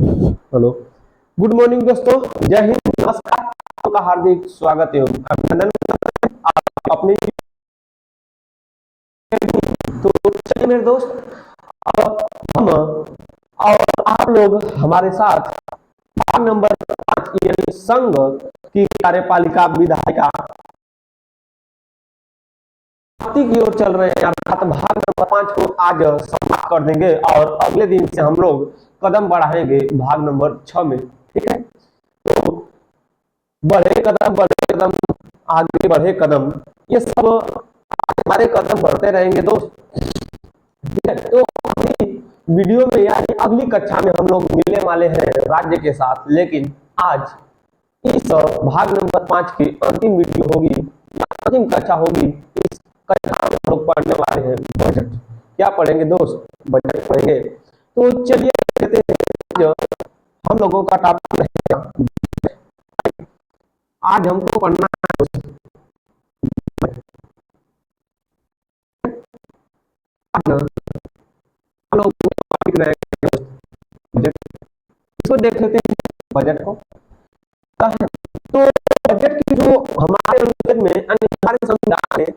Hello. Good morning दोस्तों। जय हिंद, नमस्कार। आपका हार्दिक स्वागत एवं अभिनंदन करते हैं आप अपने। तो चलिए मेरे दोस्त, अब हम और आप लोग हमारे साथ भाग नंबर 5 यानी संघ की कार्यपालिका विधायिका की ओर चल रहे हैं। अर्थात भाग नंबर 5 को आज समाप्त कर देंगे और अगले दिन से हम लोग कदम बढ़ाएंगे भाग नंबर 6 में। ठीक है, तो बढ़े कदम, आगे बढ़े कदम, ये सब हमारे कदम बढ़ते रहेंगे दोस्त। ठीक है, तो अगली वीडियो में यानी अगली कक्षा में हम लोग मिलने वाले हैं राज्य के साथ, लेकिन आज इस भाग नंबर 5 की अंतिम वीडियो होगी, अंतिम कक्षा होगी। इस कक्षा में हम लोग पढ़ने वाले हैं बजट। क्या पढ़ेंगे दोस्त? बजट पढ़ेंगे। तो चलिए कहते हैं, आज हम लोगों का टॉपिक रहेगा, आज हमको पढ़ना है बजट। इसको देख लेते हैं बजट को। तो बजट की जो हमारे अनुच्छेद में हमारे संविधान में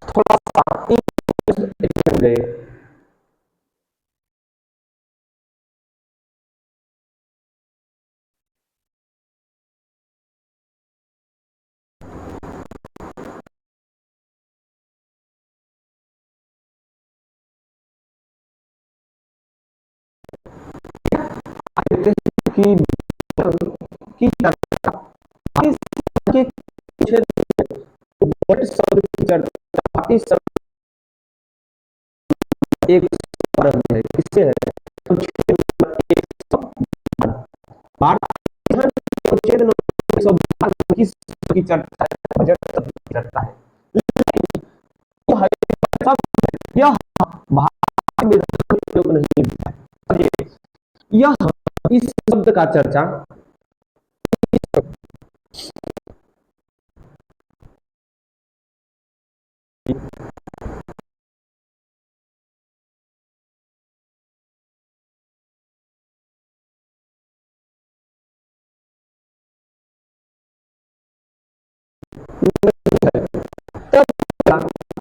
थोड़ा सा गए। की की चर्चा के बजट शब्द की चर्चा एक है, किससे है? की चर्चा बजट की चर्चा है। यह भारत में नहीं है। यह इस शब्द का चर्चा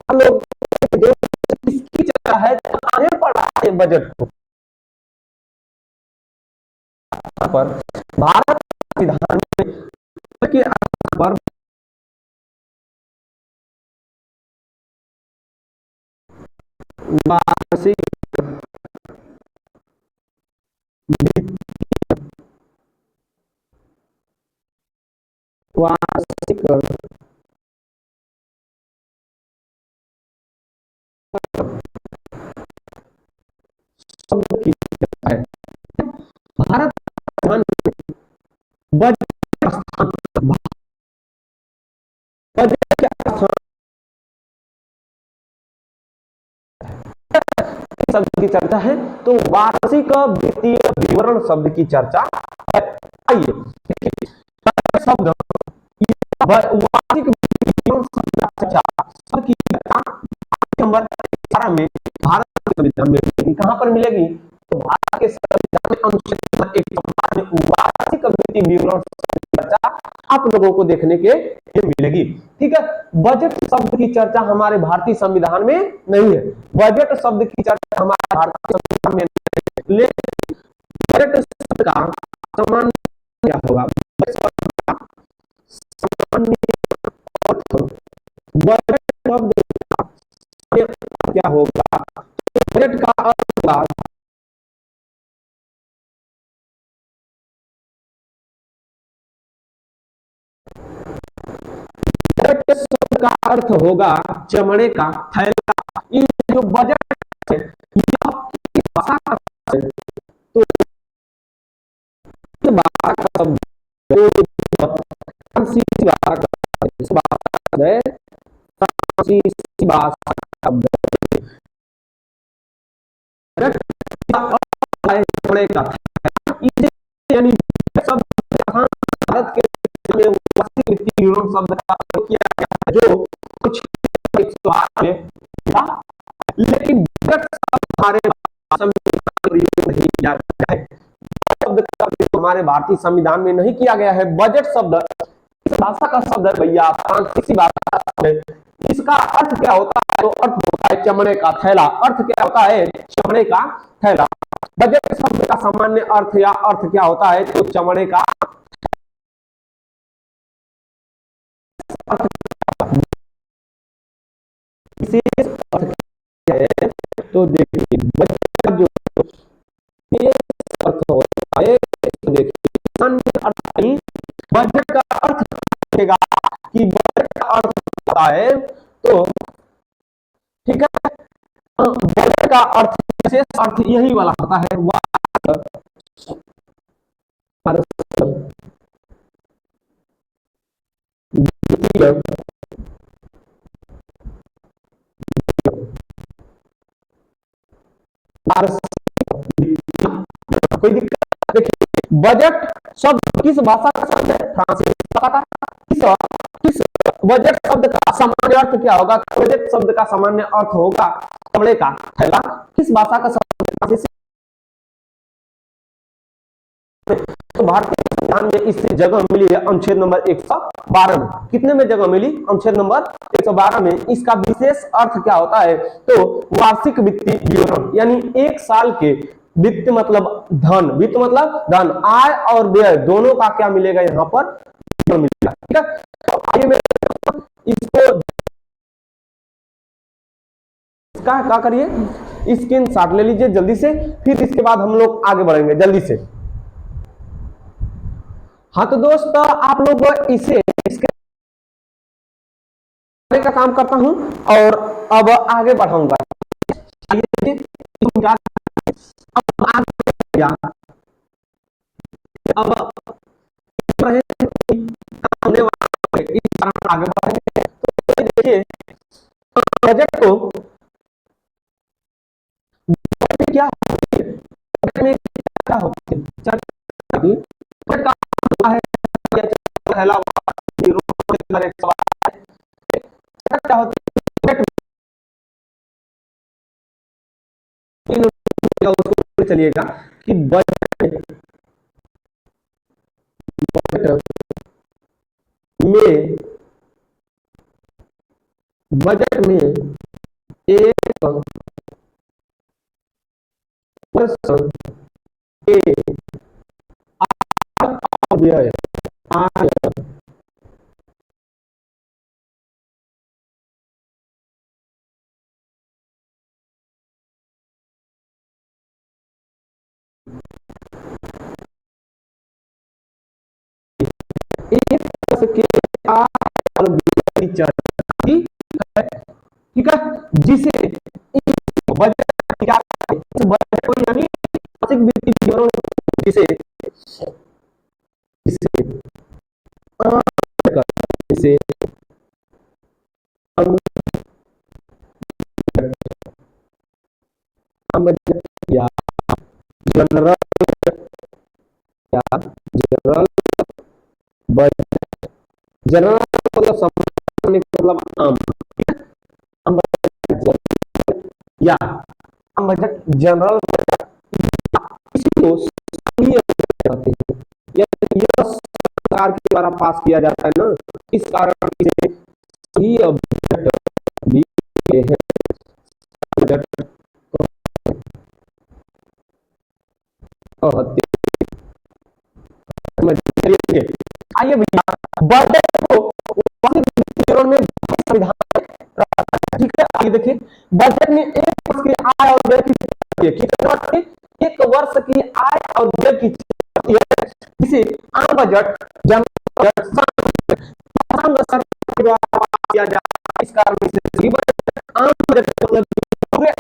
हम लोग इसकी चर्चा है तो आगे पढ़ा बजट को। पर भारत संविधान के आधार पर वार्षिक वार्षिक शब्द की है। भारत संविधान में बजट का स्थान, बजट का स्थान शब्द की चर्चा है, तो वार्षिक वित्तीय विवरण शब्द की चर्चा है। आइए शब्द वार्षिक विवरण शब्द की चर्चा नंबर 11 में भारत के संविधान में मिलेगी। कहां पर मिलेगी? तो भारत के संविधान में अनुच्छेद नंबर 1 में वार्षिक वित्तीय विवरण शब्द की चर्चा आप लोगों को देखने के लिए मिलेगी। ठीक है, बजट शब्द की चर्चा हमारे भारतीय संविधान में नहीं है। बजट शब्द की चर्चा हमारे भारतीय संविधान में नहीं है, लेकिन बजट शब्द का सामान्य क्या होगा? सामान्य अर्थ बजट शब्द क्या होगा? बजट का अर्थ होगा बजट शब्द का अर्थ होगा चमड़े का थैला। ये जो बजट है यह भाषा का है, तो भाषा का शब्द चमड़े का यानी भारत के शब्द का किया गया है, जो कुछ 108 में था, लेकिन हमारे है। शब्द का प्रयोग हमारे भारतीय संविधान में नहीं किया गया है। बजट शब्द किस भाषा का शब्द है भैया? फ्रांसीसी भाषा का शब्द है। इसका अर्थ क्या होता है? तो अर्थ होता है चमड़े का थैला। अर्थ क्या होता है? चमड़े का थैला। बजट शब्द का सामान्य अर्थ या अर्थ क्या होता है? तो चमड़े का विशेष अर्थ क्या है? तो देखिए बजट का जो अर्थ होता है, तो देखिए सामान्य अर्थ नहीं, बजट का अर्थ देगा कि बजट का अर्थ होता है तो ठीक है, बजट का अर्थ विशेष अर्थ यही वाला होता है। कोई दिक्कत? देखिए बजट शब्द किस भाषा का शब्द है? फ्रांसीसी भाषा का। किस बजट शब्द का सामान्य अर्थ क्या होगा? बजट शब्द का सामान्य अर्थ होगा कपड़े का थैला। किस भाषा का शब्द? फ्रांसीसी। तो भारतीय संविधान में इससे जगह मिली है अनुच्छेद नंबर 112 में। कितने में जगह मिली? अनुच्छेद नंबर 112 में। इसका विशेष अर्थ क्या होता है? तो वार्षिक वित्तीय विवरण, यानी एक साल के वित्त मतलब धन, वित्त मतलब धन, आय और व्यय दोनों का क्या मिलेगा यहाँ पर? मिलेगा। ठीक है, तो आइए मैं इसको इसका क्या करिए, स्क्रीन शॉट ले लीजिए जल्दी से, फिर इसके बाद हम लोग आगे बढ़ेंगे जल्दी से। हाँ तो दोस्त आप लोग इसे इसके का काम करता हूं और अब आगे बढ़ाऊंगा। अब आगे बढ़ेंगे। तो देखिए बजट को क्या क्या होती है? क्या होती है? चलिएगा कि बजट में बजट में एक वर्ष के व्यय आय एक वर्ष के आय और व्यय की चर्चा की है। ठीक है, जिसे बजट क्या है? इस बजट को यानी वार्षिक वित्तीय विवरण जिसे जिसे जिसे या जनरल या जनरल बजट, जनरल मतलब सामान्य मतलब आम, आम बजट या आम बजट, जनरल बजट, इसको संघीय बजट कहते हैं। यह सरकार के द्वारा पास किया जाता है ना, इस कारण इसे संघीय बजट भी कहते हैं। बजट आइए भैया बजट को विवरण में संविधान, ठीक है, आइए देखिए बजट में एक वर्ष की आय और व्यय की, एक वर्ष की आय और व्यय की जिसे आम बजट, जनरल बजट, संघ सरकार के द्वारा किया जाता है। इस कारण से आम बजट मतलब पूरे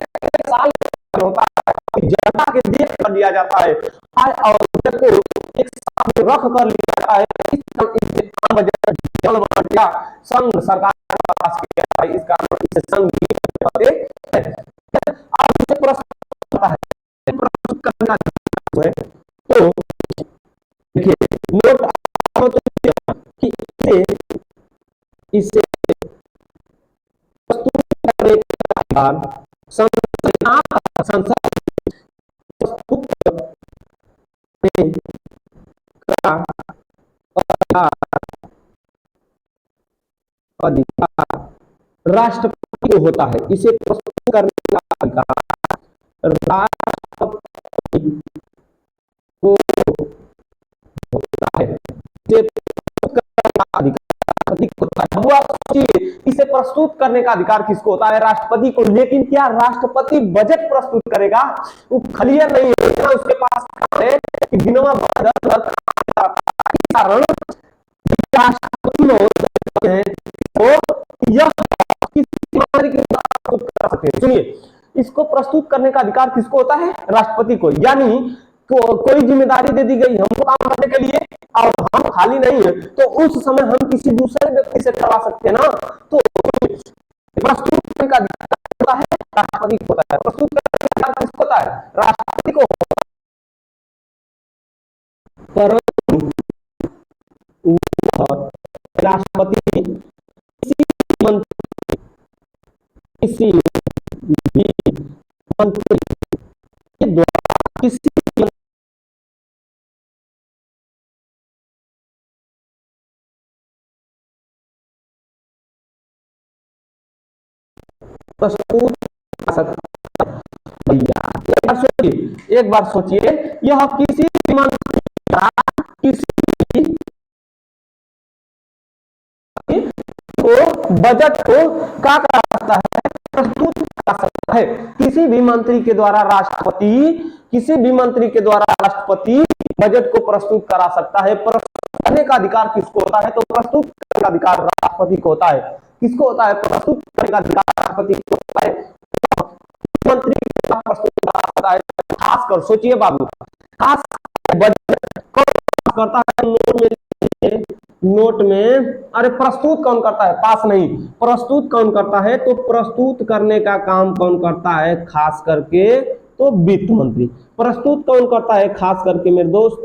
साल होता है, जनता के देख कर लिया जाता है, आय और व्यय को एक साथ में रख कर लिया जाता है। इस आम बजट, जनरल बजट या संघ सरकार के पास किया जाता है। इस कारण इसे संघ कहते हैं। अब मुझे प्रश्न आता है, प्रस्तुत करना है तो देखिए नोट कि इसे प्रस्तुत करने के बाद संसद प्रस्तुत का अधिकार राष्ट्रपति को होता है। इसे प्रस्तुत करने का अधिकार राष्ट्रपति को होता है। इसे प्रस्तुत करने का अधिकार राष्ट्रपति को होता है। अब आप सोचिए, इसे प्रस्तुत करने का अधिकार किसको होता है? राष्ट्रपति को। लेकिन क्या राष्ट्रपति बजट प्रस्तुत करेगा? वो क्लियर नहीं है। उसके पास है कि बिना बजट कारण राष्ट्रपति हैं तो यह किसी मंत्री के द्वारा प्रस्तुत कर सकते हैं। सुनिए, इसको प्रस्तुत करने का अधिकार किसको होता है? राष्ट्रपति को। यानी कोई जिम्मेदारी दे दी गई हमको काम करने के लिए और हम खाली नहीं है, तो उस समय हम किसी दूसरे व्यक्ति से करवा सकते हैं ना। तो प्रस्तुत करने का अधिकार होता है राष्ट्रपति को होता है। प्रस्तुत करने का अधिकार किसको होता है? राष्ट्रपति को। परंतु राष्ट्रपति किसी भी मंत्री के द्वारा किसी प्रस्तुत कर सकता है। एक बार सोचिए, यह किसी भी मंत्री का किसी को बजट को क्या कर सकता है? प्रस्तुत कर सकता है। किसी भी मंत्री के द्वारा राष्ट्रपति बजट को प्रस्तुत करा सकता है। प्रस्तुत करने का अधिकार किसको होता है? तो प्रस्तुत करने का अधिकार राष्ट्रपति को होता है। किसको होता है? प्रस्तुत करने का अधिकार राष्ट्रपति को होता है। मंत्री प्रस्तुत करता है। खासकर सोचिए बाबू, खास बजट कौन करता है? नोट में अरे प्रस्तुत कौन करता है? पास नहीं, प्रस्तुत कौन करता है? तो प्रस्तुत करने का काम कौन करता है? खास करके तो वित्त मंत्री। प्रस्तुत कौन करता है? खास करके मेरे दोस्त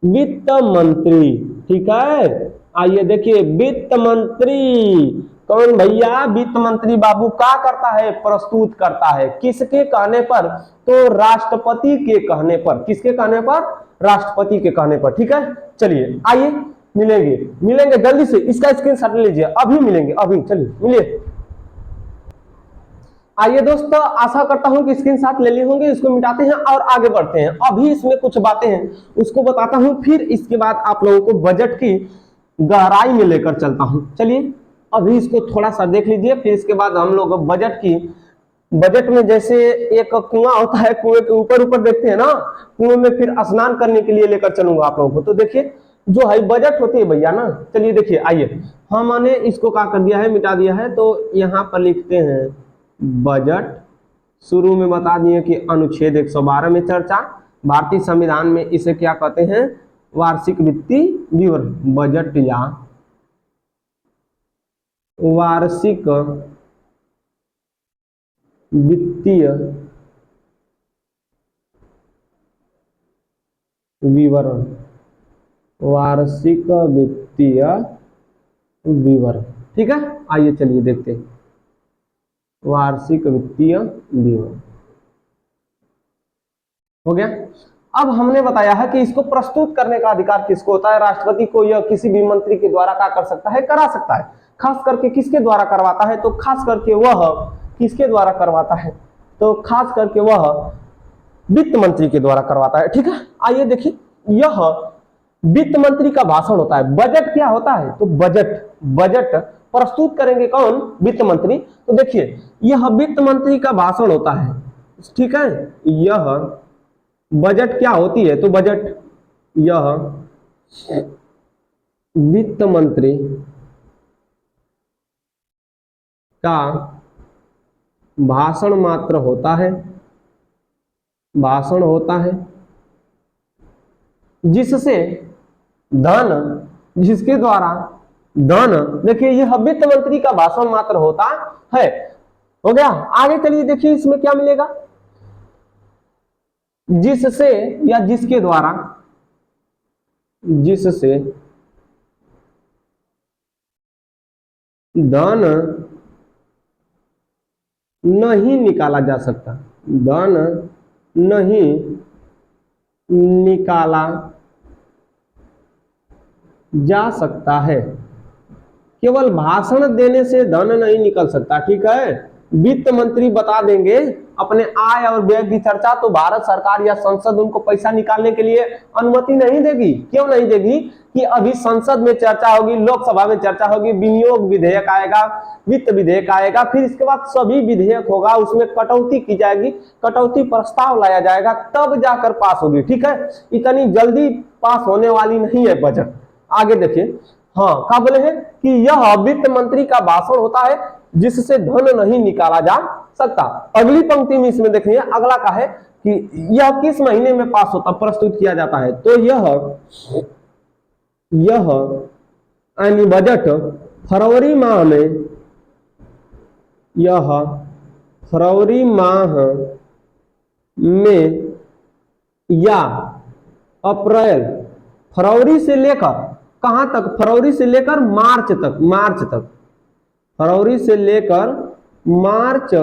वित्त मंत्री। ठीक है, आइए देखिए, वित्त मंत्री कौन भैया? वित्त मंत्री बाबू क्या करता है? प्रस्तुत करता है। किसके कहने पर? तो राष्ट्रपति के कहने पर। किसके कहने पर? राष्ट्रपति के कहने पर। ठीक है, चलिए आइए मिलेंगे जल्दी से। इसका स्क्रीनशॉट लीजिए, अभी मिलेंगे, अभी चलिए मिलिए। आइए दोस्तों, आशा करता हूं कि स्क्रीनशॉट ले लिए होंगे। इसको मिटाते हैं और आगे बढ़ते हैं। अभी इसमें कुछ बातें हैं उसको बताता हूं, फिर इसके बाद आप लोगों को बजट की गहराई में लेकर चलता हूं। चलिए अभी इसको थोड़ा सा देख लीजिए, फिर इसके बाद हम लोग बजट में जैसे एक कुआं होता है, कुएं के ऊपर देखते हैं ना, कुएं में फिर स्नान करने के लिए लेकर चलूंगा आप लोगों को। तो देखिए जो है बजट होती है भैया ना। चलिए देखिए, आइए हमने इसको क्या कर दिया है? मिटा दिया है। तो यहाँ पर लिखते हैं बजट। शुरू में बता दिए कि अनुच्छेद 112 में चर्चा। भारतीय संविधान में इसे क्या कहते हैं? वार्षिक वित्तीय विवरण। बजट या वार्षिक वित्तीय विवरण। वार्षिक वित्तीय विवरण। ठीक है, आइए चलिए देखते हैं वार्षिक वित्तीय विवरण। हो गया। अब हमने बताया है कि इसको प्रस्तुत करने का अधिकार किसको होता है? राष्ट्रपति को। यह किसी भी मंत्री के द्वारा क्या कर सकता है? करा सकता है। खास करके किसके द्वारा करवाता है? तो खास करके वह किसके द्वारा करवाता है? तो खास करके वह वित्त मंत्री के द्वारा करवाता है। ठीक है, आइए देखिए, यह वित्त मंत्री का भाषण होता है। बजट क्या होता है? तो बजट प्रस्तुत करेंगे कौन? वित्त मंत्री। तो देखिए यह वित्त मंत्री का भाषण होता है। ठीक है, यह बजट क्या होती है? तो बजट यह वित्त मंत्री का भाषण मात्र होता है। भाषण होता है जिससे जिसके द्वारा देखिए यह वित्त मंत्री का भाषण मात्र होता है। हो गया। आगे चलिए देखिए इसमें क्या मिलेगा? जिससे या जिसके द्वारा, जिससे धन नहीं निकाला जा सकता। धन नहीं निकाला जा सकता है। केवल भाषण देने से धन नहीं निकल सकता, ठीक है। वित्त मंत्री बता देंगे अपने आय और व्यय की चर्चा, तो भारत सरकार या संसद उनको पैसा निकालने के लिए अनुमति नहीं देगी। क्यों नहीं देगी? कि अभी संसद में चर्चा होगी, लोकसभा में चर्चा होगी, विनियोग विधेयक आएगा, वित्त विधेयक आएगा, फिर इसके बाद सभी विधेयक होगा, उसमें कटौती की जाएगी, कटौती प्रस्ताव लाया जाएगा, तब जाकर पास होगी, ठीक है। इतनी जल्दी पास होने वाली नहीं है बजट। आगे देखिए, हाँ क्या बोले हैं कि यह वित्त मंत्री का भाषण होता है जिससे धन नहीं निकाला जा सकता। अगली पंक्ति में इसमें देखिए, अगला का है कि यह किस महीने में पास होता, प्रस्तुत किया जाता है। तो यह यानी बजट फरवरी माह में, यह फरवरी माह में या अप्रैल, फरवरी से लेकर कहां तक? फरवरी से लेकर मार्च तक, मार्च तक, फरवरी से लेकर मार्च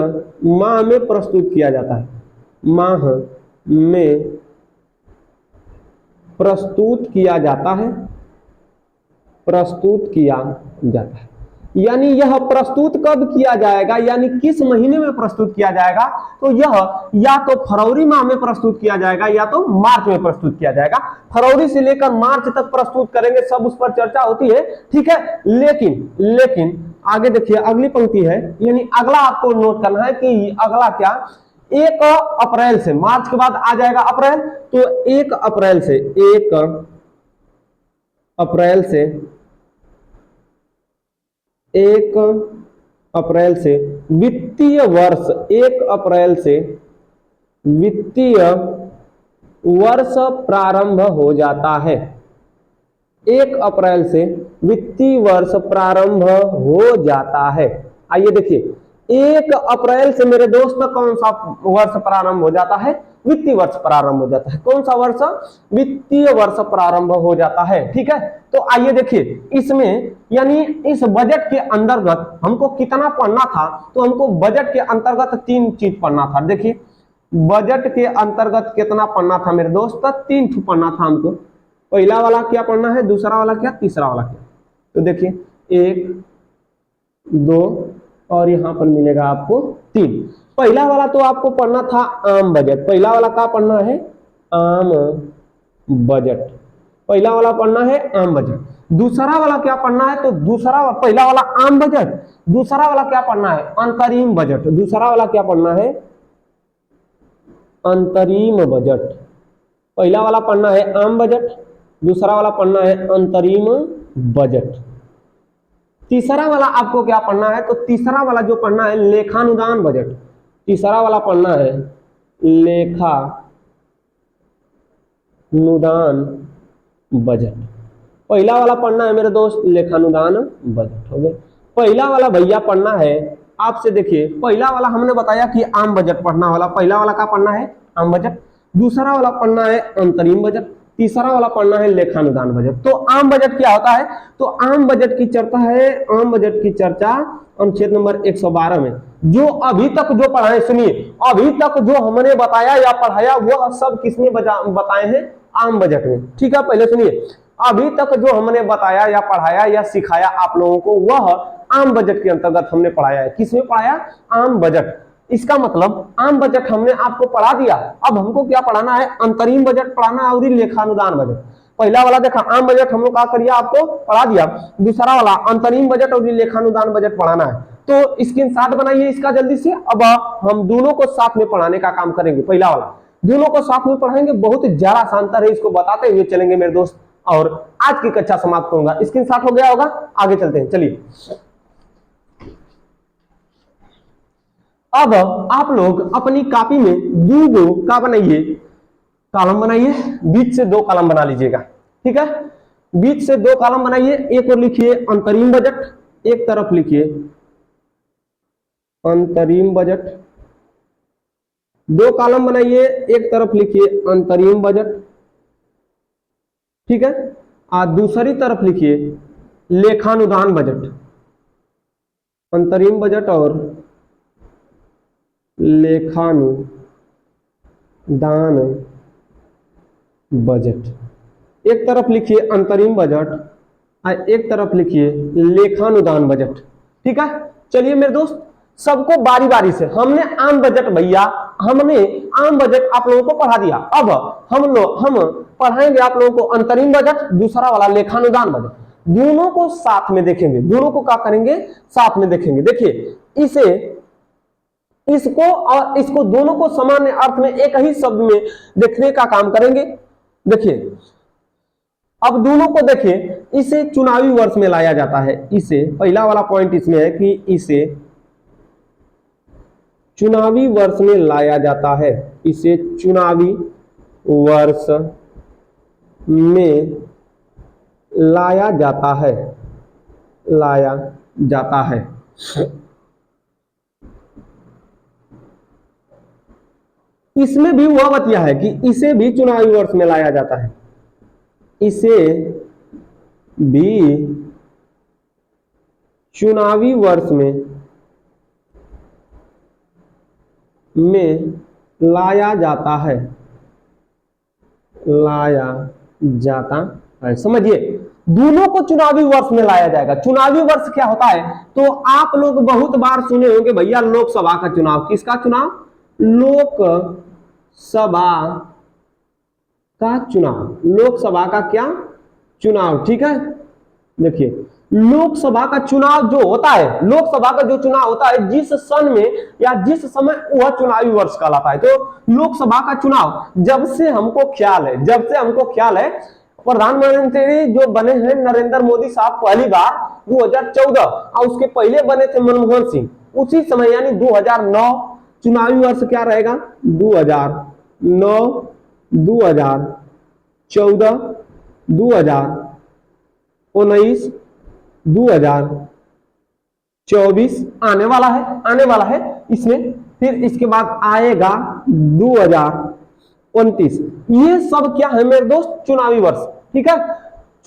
माह में प्रस्तुत किया जाता है, माह में प्रस्तुत किया जाता है, प्रस्तुत किया जाता है। यानी यह प्रस्तुत कब किया जाएगा, यानी किस महीने में प्रस्तुत किया जाएगा? तो यह या तो फरवरी माह में प्रस्तुत किया जाएगा या तो मार्च में प्रस्तुत किया जाएगा। फरवरी से लेकर मार्च तक प्रस्तुत करेंगे, सब उस पर चर्चा होती है, ठीक है। लेकिन आगे देखिए, अगली पंक्ति है, यानी अगला आपको नोट करना है कि अगला क्या, 1 अप्रैल से, मार्च के बाद आ जाएगा अप्रैल, तो 1 अप्रैल से, 1 अप्रैल से, 1 अप्रैल से वित्तीय वर्ष, 1 अप्रैल से वित्तीय वर्ष प्रारंभ हो जाता है। 1 अप्रैल से वित्तीय वर्ष प्रारंभ हो जाता है। आइए देखिए, 1 अप्रैल से मेरे दोस्त कौन सा वर्ष प्रारंभ हो जाता है? वित्तीय वर्ष प्रारंभ हो जाता है। कौन सा वर्ष? वित्तीय वर्ष प्रारंभ हो जाता है, ठीक है। तो आइए देखिए, इसमें यानी इस बजट के अंतर्गत हमको कितना पढ़ना था? तो हमको बजट के अंतर्गत 3 चीज पढ़ना था। देखिए, बजट के अंतर्गत कितना पढ़ना था मेरे दोस्त? 3 पढ़ना था हमको। पहला वाला क्या पढ़ना है, दूसरा वाला क्या, तीसरा वाला क्या? तो देखिए, 1, 2 और यहां पर मिलेगा आपको 3। पहला वाला तो आपको पढ़ना था आम बजट। पहला वाला क्या पढ़ना है? आम बजट। पहला वाला पढ़ना है आम बजट। दूसरा वाला क्या पढ़ना है? तो दूसरा, पहला वाला आम बजट, दूसरा वाला क्या पढ़ना है? अंतरिम बजट। दूसरा वाला क्या पढ़ना है? अंतरिम बजट। पहला वाला पढ़ना है आम बजट, दूसरा वाला पढ़ना है अंतरिम बजट। तीसरा वाला आपको क्या पढ़ना है? तो तीसरा वाला जो पढ़ना है लेखानुदान बजट। तीसरा वाला पढ़ना है लेखानुदान बजट। पहला वाला पढ़ना है मेरे दोस्त लेखानुदान बजट, हो गया। पहला वाला भैया पढ़ना है आपसे, देखिए पहला वाला हमने बताया कि आम बजट पढ़ना वाला, पहला वाला क्या पढ़ना है? आम बजट। दूसरा वाला पढ़ना है अंतरिम बजट, तीसरा वाला पढ़ना है लेखानुदान बजट। तो आम बजट क्या होता है? तो आम बजट की चर्चा है, आम बजट की चर्चा अनुच्छेद नंबर 112 में जो अभी तक जो पढ़ाए, सुनिए, अभी तक जो हमने बताया या पढ़ाया वह सब किसमें बताए हैं? आम बजट में, ठीक है। पहले सुनिए, अभी तक जो हमने बताया या पढ़ाया या सिखाया आप लोगों को वह आम बजट के अंतर्गत हमने पढ़ाया है। किसमें पढ़ाया? आम बजट। इसका मतलब आम बजट हमने आपको पढ़ा दिया, अब हमको क्या पढ़ाना है? अंतरिम बजट पढ़ाना और लेखानुदान बजट। पहला वाला देखा आम बजट हम लोग क्या करिए आपको पढ़ा दिया, दूसरा वाला अंतरिम बजट और लेखानुदान बजट पढ़ाना है। तो स्क्रीनशॉट बनाइए इसका जल्दी से। अब हम दोनों को साथ में पढ़ाने का काम करेंगे। पहला वाला दोनों को साथ में पढ़ाएंगे, बहुत ज्यादा शानदार है, इसको बताते हुए चलेंगे मेरे दोस्त, और आज की कक्षा समाप्त करूंगा। स्क्रीनशॉट हो गया होगा, आगे चलते हैं, चलिए। अब आप लोग अपनी कॉपी में दो का बनाइए, कॉलम बनाइए, बीच से 2 कॉलम बना लीजिएगा, ठीक है। बीच से 2 कॉलम बनाइए, एक और लिखिए अंतरिम बजट, एक तरफ लिखिए अंतरिम बजट। 2 कॉलम बनाइए, एक तरफ लिखिए अंतरिम बजट, ठीक है। और दूसरी तरफ लिखिए लेखानुदान बजट। अंतरिम बजट और लेखानुदान बजट। एक तरफ लिखिए अंतरिम बजट और एक तरफ लिखिए लेखानुदान बजट। ठीक है, चलिए मेरे दोस्त सबको बारी बारी से, हमने आम बजट भैया, हमने आम बजट आप लोगों को पढ़ा दिया। अब हम पढ़ाएंगे आप लोगों को अंतरिम बजट, दूसरा वाला लेखानुदान बजट, दोनों को साथ में देखेंगे। दोनों को क्या करेंगे, साथ में देखेंगे। देखिए इसे, इसको और इसको दोनों को सामान्य अर्थ में एक ही शब्द में देखने का काम करेंगे। देखिए अब दोनों को देखिए, इसे चुनावी वर्ष में लाया जाता है। इसे, पहला वाला पॉइंट इसमें है कि इसे चुनावी वर्ष में लाया जाता है। इसे चुनावी वर्ष में लाया जाता है, लाया जाता है। इसमें भी वह बतिया है कि इसे भी चुनावी वर्ष में लाया जाता है। इसे भी चुनावी वर्ष में लाया जाता है, लाया जाता है। समझिए दोनों को चुनावी वर्ष में लाया जाएगा। चुनावी वर्ष क्या होता है, तो आप लोग बहुत बार सुने होंगे भैया लोकसभा का चुनाव। किसका चुनाव, लोकसभा का चुनाव, लोकसभा का क्या चुनाव। ठीक है, देखिए लोकसभा का चुनाव जो होता है, लोकसभा का जो चुनाव होता है जिस सन में या जिस समय, वह चुनावी वर्ष कहलाता है। तो लोकसभा का चुनाव जब से हमको ख्याल है, जब से हमको ख्याल है, प्रधानमंत्री जो बने हैं नरेंद्र मोदी साहब पहली बार 2014, और उसके पहले बने थे मनमोहन सिंह, उसी समय यानी 2009 चुनावी वर्ष क्या रहेगा, 2009, 2014, 2019, 2024 आने वाला है, आने वाला है इसमें। फिर इसके बाद आएगा 2029। ये सब क्या है मेरे दोस्त, चुनावी वर्ष। ठीक है,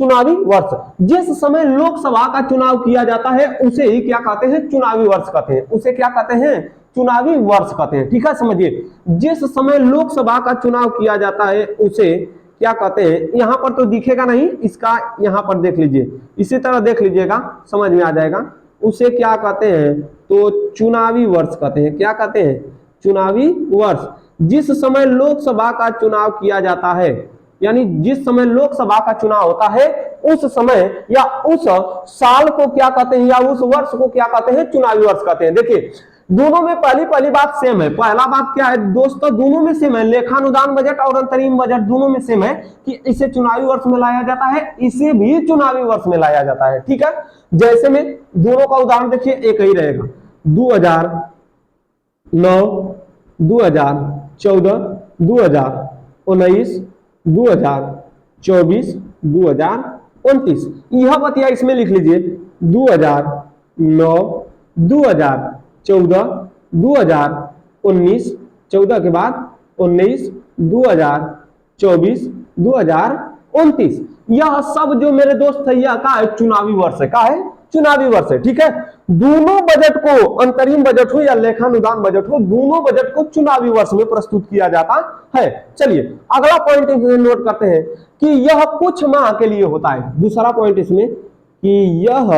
चुनावी वर्ष जिस समय लोकसभा का चुनाव किया जाता है उसे ही क्या कहते हैं, चुनावी वर्ष कहते हैं। उसे क्या कहते हैं, चुनावी वर्ष कहते हैं। ठीक है, समझिए जिस समय लोकसभा का चुनाव किया जाता है उसे क्या कहते हैं। यहां पर तो दिखेगा नहीं, इसका यहां पर देख लीजिए, इसी तरह देख लीजिएगा, समझ में आ जाएगा। उसे क्या कहते हैं, तो चुनावी वर्ष कहते हैं। क्या कहते हैं, चुनावी वर्ष। जिस समय लोकसभा का चुनाव किया जाता है, यानी जिस समय लोकसभा का चुनाव होता है उस समय या उस साल को क्या कहते हैं, या उस वर्ष को क्या कहते हैं, चुनावी वर्ष कहते हैं। देखिए दोनों में पहली बात सेम है। पहला बात क्या है दोस्तों, दोनों में सेम है, लेखानुदान बजट और अंतरिम बजट दोनों में सेम है कि इसे चुनावी वर्ष में लाया जाता है, इसे भी चुनावी वर्ष में लाया जाता है। ठीक है, जैसे में दोनों का उदाहरण देखिए एक ही रहेगा, 2009, 2014, 2019, 2024, 2029। यह बतिया इसमें लिख लीजिए, 2009, 2014, 2019, 14 के बाद 19, 2024, 2029। यह सब जो मेरे दोस्त है यह का है, चुनावी वर्ष है। का है, चुनावी वर्ष है। ठीक है, दोनों बजट को, अंतरिम बजट हो या लेखानुदान बजट हो, दोनों बजट को चुनावी वर्ष में प्रस्तुत किया जाता है। चलिए अगला पॉइंट नोट करते हैं कि यह कुछ माह के लिए होता है। दूसरा पॉइंट इसमें कि यह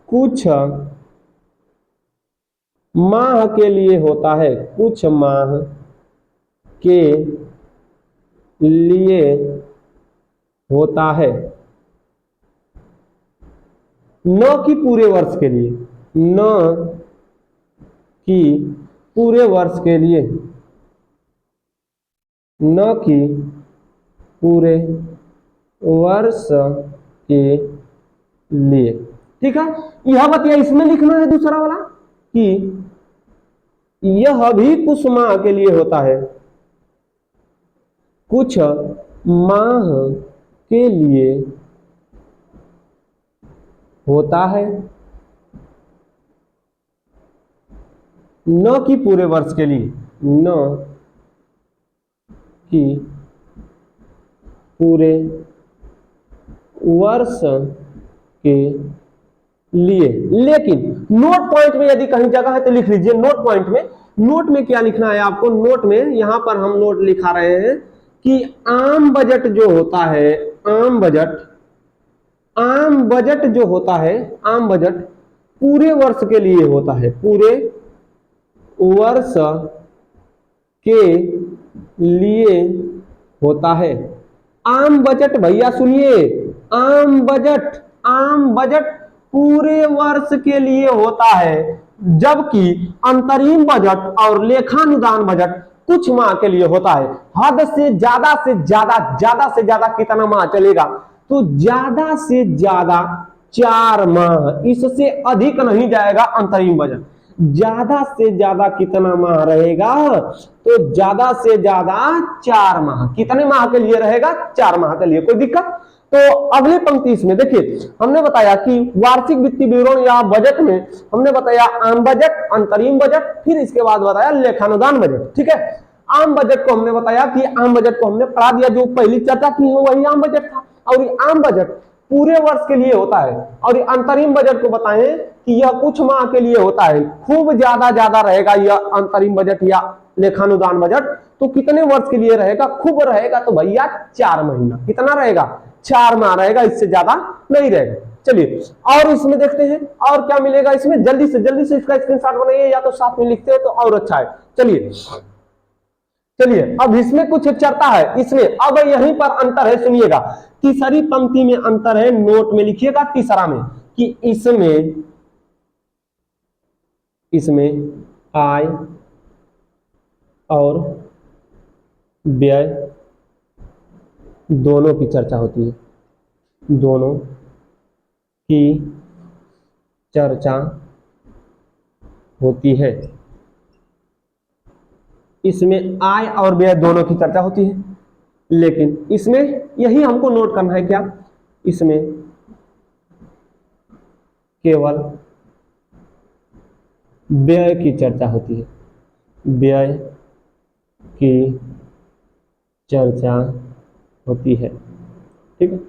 कुछ माह के लिए होता है, कुछ माह के लिए होता है, न कि पूरे वर्ष के लिए, न कि पूरे वर्ष के लिए, न कि पूरे वर्ष के लिए। ठीक है, यह बतिया इसमें लिखना है दूसरा वाला कि यह भी कुछ माह के लिए होता है, कुछ माह के लिए होता है, न कि पूरे वर्ष के लिए, न कि पूरे वर्ष के लिए। लेकिन नोट पॉइंट में यदि कहीं जगह है तो लिख लीजिए नोट पॉइंट में। नोट में क्या लिखना है आपको, नोट में यहां पर हम नोट लिखा रहे हैं कि आम बजट जो होता है, आम बजट जो होता है, आम बजट पूरे वर्ष के लिए होता है, पूरे वर्ष के लिए होता है। आम बजट भैया सुनिए, आम बजट पूरे वर्ष के लिए होता है, जबकि अंतरिम बजट और लेखानुदान बजट कुछ माह के लिए होता है। हद से ज्यादा कितना माह चलेगा? तो ज्यादा से ज्यादा 4 माह, इससे अधिक नहीं जाएगा अंतरिम बजट। ज्यादा से ज्यादा कितना माह रहेगा? तो ज्यादा से ज्यादा 4 माह। कितने माह के लिए रहेगा? 4 माह के लिए। कोई दिक्कत? तो अगली पंक्ति इसमें देखिए, हमने बताया कि वार्षिक वित्तीय विवरण या बजट में हमने बताया आम बजट, अंतरिम बजट, फिर इसके बाद बताया लेखानुदान बजट। ठीक है, आम बजट को हमने बताया कि आम बजट को हमने पढ़ा दिया, जो पहली चर्चा की है वही आम बजट था। और ये आम बजट पूरे वर्ष के लिए होता है, और ये अंतरिम बजट को बताएं कि यह कुछ माह के लिए होता है। खूब ज्यादा रहेगा यह अंतरिम बजट या लेखानुदान बजट। तो कितने वर्ष के लिए रहेगा? खूब रहेगा तो भैया 4 महीना। कितना रहेगा? 4 माह रहेगा, इससे ज्यादा नहीं रहेगा। चलिए और इसमें देखते हैं और क्या मिलेगा इसमें। जल्दी से इसका स्क्रीनशॉट बनाइए, या तो साथ में लिखते हैं तो और अच्छा है। चलिए अब इसमें कुछ चर्चा है। इसमें अब यहीं पर अंतर है, सुनिएगा। तीसरी पंक्ति में अंतर है, नोट में लिखिएगा तीसरा में, कि इसमें आय और व्यय दोनों की चर्चा होती है, दोनों की चर्चा होती है। इसमें आय और व्यय दोनों की चर्चा होती है, लेकिन इसमें यही हमको नोट करना है, क्या? इसमें केवल व्यय की चर्चा होती है, व्यय की चर्चा होती है। ठीक है,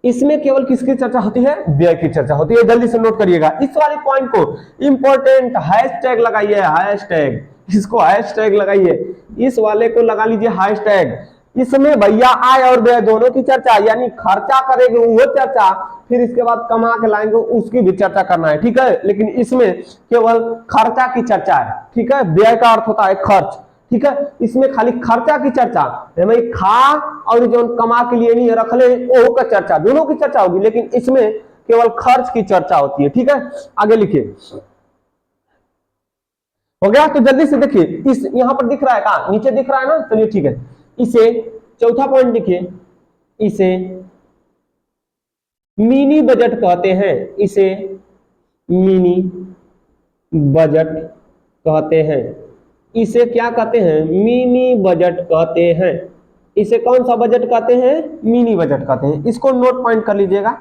इसमें केवल किसकी चर्चा होती है? व्यय की चर्चा होती है। जल्दी से नोट करिएगा इस वाले पॉइंट को, इंपॉर्टेंट हैशटैग लगाइए, हैशटैग, इसको हैशटैग लगाइए, इस वाले को लगा लीजिए हैशटैग। इसमें भैया आय और व्यय दोनों की चर्चा, यानी खर्चा करेंगे वो चर्चा, फिर इसके बाद कमा के लाएंगे उसकी भी चर्चा करना है। ठीक है, लेकिन इसमें केवल खर्चा की चर्चा है। ठीक है, व्यय का अर्थ होता है खर्च। ठीक है, इसमें खाली खर्चा की चर्चा है, भाई खा और जो कमा के लिए नहीं रख ले वो का चर्चा, दोनों की चर्चा होगी, लेकिन इसमें केवल खर्च की चर्चा होती है। ठीक है, आगे लिखिए। हो गया? तो जल्दी से देखिए, इस यहां पर दिख रहा है, कहां? नीचे दिख रहा है ना? चलिए ठीक है, इसे चौथा पॉइंट देखिए, इसे मिनी बजट कहते हैं, इसे मिनी बजट कहते हैं। इसे क्या कहते हैं? मिनी बजट कहते हैं। इसे कौन सा बजट कहते हैं? मिनी बजट कहते हैं। इसको नोट पॉइंट कर लीजिएगा,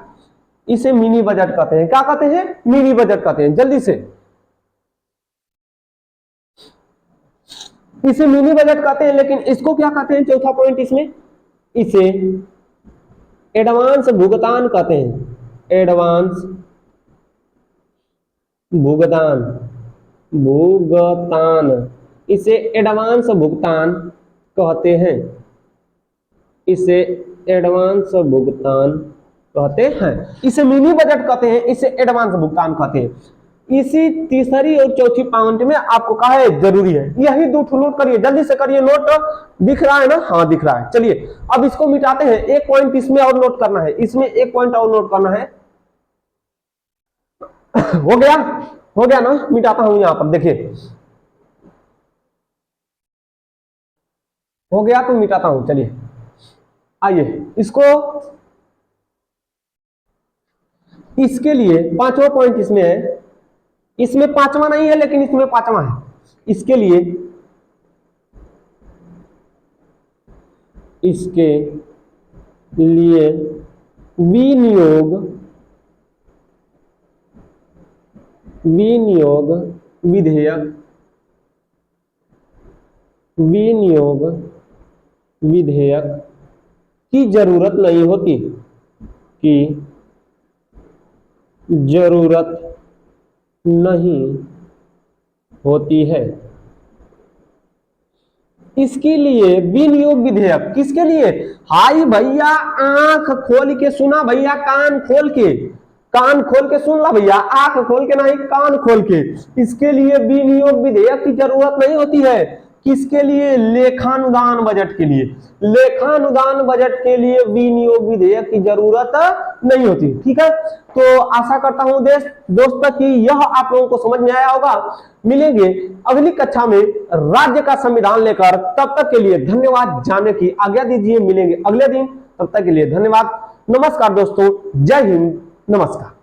इसे मिनी बजट कहते हैं। क्या कहते हैं? मिनी बजट कहते हैं। जल्दी से, इसे मिनी बजट कहते हैं, लेकिन इसको क्या कहते हैं? चौथा पॉइंट इसमें, इसे एडवांस भुगतान कहते हैं। एडवांस भुगतान, इसे एडवांस भुगतान कहते हैं। इसे एडवांस भुगतान कहते हैं। इसे मिनी बजट कहते हैं, इसे एडवांस भुगतान कहते हैं। इसी तीसरी और चौथी पॉइंट में आपको कहा है जरूरी है, यही दो नोट करिए, जल्दी से करिए। नोट दिख रहा है ना? हाँ दिख रहा है। चलिए अब इसको मिटाते हैं। एक पॉइंट इसमें और नोट करना है, इसमें एक पॉइंट और नोट करना है। हो गया ना? मिटाता हूं यहां पर, देखिए हो गया तो मिटाता हूं। चलिए आइए, इसके लिए पांचवा पॉइंट इसमें है, इसमें पांचवा नहीं है लेकिन इसमें पांचवा है। इसके लिए विनियोग विधेयक की जरूरत नहीं होती, की जरूरत नहीं होती है। इसके लिए विनियोग विधेयक, किसके लिए? हाई भैया आंख खोल के सुना भैया, कान खोल के सुन ला भैया, आंख खोल के नहीं, कान खोल के। इसके लिए विनियोग विधेयक की जरूरत नहीं होती है। किसके लिए? लेखानुदान बजट के लिए। लेखानुदान बजट के लिए विनियोग विधेयक की जरूरत नहीं होती। ठीक है, तो आशा करता हूं दोस्तों कि यह आप लोगों को समझ में आया होगा। मिलेंगे अगली कक्षा में राज्य का संविधान लेकर। तब तक के लिए धन्यवाद, जाने की आज्ञा दीजिए। मिलेंगे अगले दिन, तब तक के लिए धन्यवाद। नमस्कार दोस्तों, जय हिंद, नमस्कार।